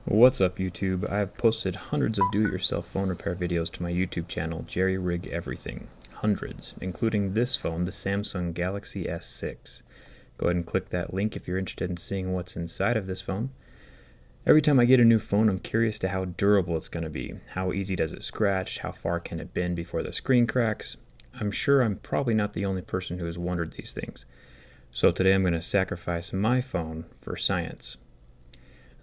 What's up YouTube? I have posted hundreds of do-it-yourself phone repair videos to my YouTube channel, Jerry Rig Everything. Hundreds, including this phone, the Samsung Galaxy S6. Go ahead and click that link if you're interested in seeing what's inside of this phone. Every time I get a new phone, I'm curious to how durable it's going to be. How easy does it scratch? How far can it bend before the screen cracks? I'm sure I'm probably not the only person who has wondered these things. So today I'm going to sacrifice my phone for science.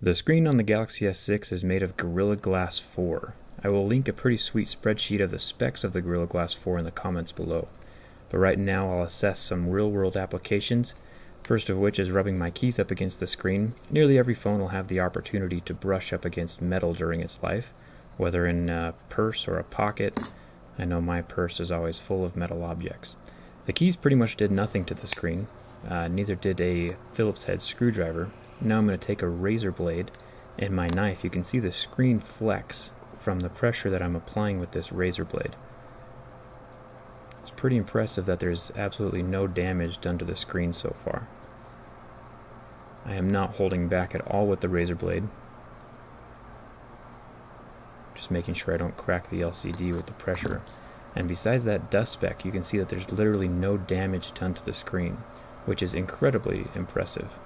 The screen on the Galaxy S6 is made of Gorilla Glass 4. I will link a pretty sweet spreadsheet of the specs of the Gorilla Glass 4 in the comments below. But right now I'll assess some real-world applications, first of which is rubbing my keys up against the screen. Nearly every phone will have the opportunity to brush up against metal during its life, whether in a purse or a pocket. I know my purse is always full of metal objects. The keys pretty much did nothing to the screen. Neither did a Phillips head screwdriver. Now I'm going to take a razor blade and my knife. You can see the screen flex from the pressure that I'm applying with this razor blade. It's pretty impressive that there's absolutely no damage done to the screen so far. I am not holding back at all with the razor blade. Just making sure I don't crack the LCD with the pressure. And besides that dust speck, you can see that there's literally no damage done to the screen, which is incredibly impressive,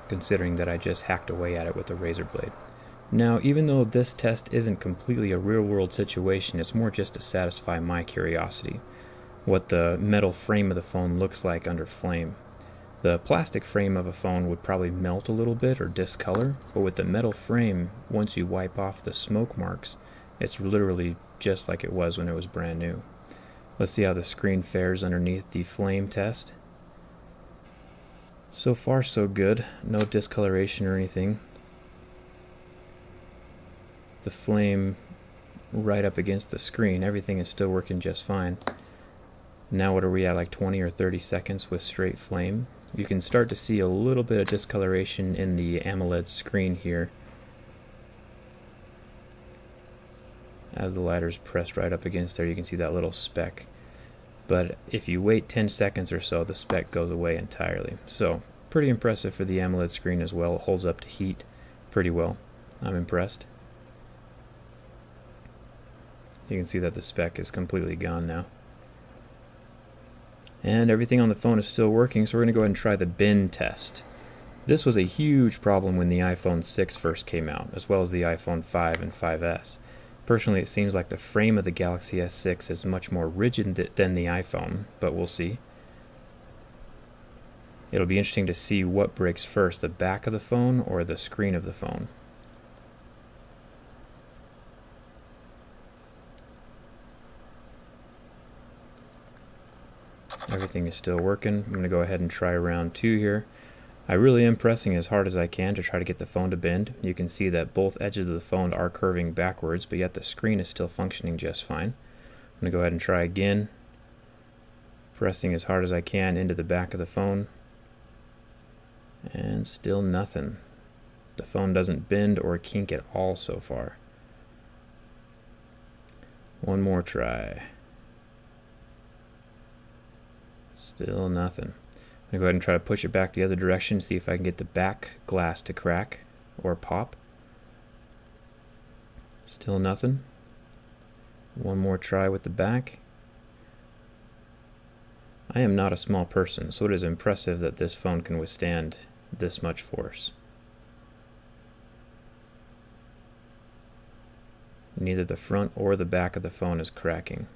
considering that I just hacked away at it with a razor blade. Now, even though this test isn't completely a real-world situation, it's more just to satisfy my curiosity, what the metal frame of the phone looks like under flame. The plastic frame of a phone would probably melt a little bit or discolor, but with the metal frame, once you wipe off the smoke marks, it's literally just like it was when it was brand new. Let's see how the screen fares underneath the flame test. So far so good, no discoloration or anything. The flame right up against the screen, everything is still working just fine. Now what are we at, like 20 or 30 seconds with straight flame? You can start to see a little bit of discoloration in the AMOLED screen here, as the lighter's pressed right up against there. You can see that little speck. But if you wait 10 seconds or so, the speck goes away entirely. So, pretty impressive for the AMOLED screen as well. It holds up to heat pretty well. I'm impressed. You can see that the speck is completely gone now. And everything on the phone is still working, so we're going to go ahead and try the bend test. This was a huge problem when the iPhone 6 first came out, as well as the iPhone 5 and 5S. Personally, it seems like the frame of the Galaxy S6 is much more rigid than the iPhone, but we'll see. It'll be interesting to see what breaks first, the back of the phone or the screen of the phone. Everything is still working. I'm going to go ahead and try round 2 here. I really am pressing as hard as I can to try to get the phone to bend. You can see that both edges of the phone are curving backwards, but yet the screen is still functioning just fine. I'm going to go ahead and try again, pressing as hard as I can into the back of the phone, and still nothing. The phone doesn't bend or kink at all so far. One more try. Still nothing. I'm going to go ahead and try to push it back the other direction, see if I can get the back glass to crack or pop. Still nothing. One more try with the back. I am not a small person, so it is impressive that this phone can withstand this much force. Neither the front or the back of the phone is cracking,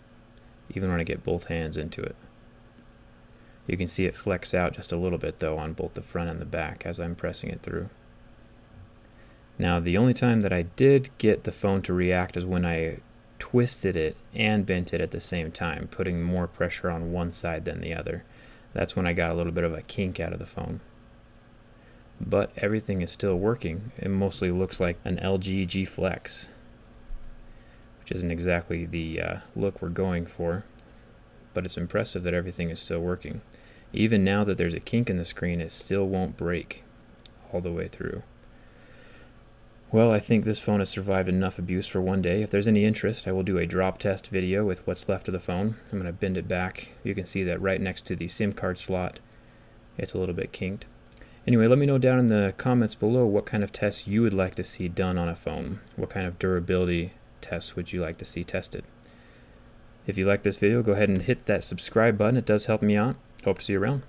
even when I get both hands into it. You can see it flex out just a little bit though on both the front and the back as I'm pressing it through. Now the only time that I did get the phone to react is when I twisted it and bent it at the same time, putting more pressure on one side than the other. That's when I got a little bit of a kink out of the phone. But everything is still working. It mostly looks like an LG G Flex, which isn't exactly the look we're going for. But it's impressive that everything is still working. Even now that there's a kink in the screen, it still won't break all the way through. Well, I think this phone has survived enough abuse for one day. If there's any interest, I will do a drop test video with what's left of the phone. I'm going to bend it back. You can see that right next to the SIM card slot, it's a little bit kinked. Anyway, let me know down in the comments below what kind of tests you would like to see done on a phone. What kind of durability tests would you like to see tested? If you like this video, go ahead and hit that subscribe button. It does help me out. Hope to see you around.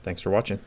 Thanks for watching.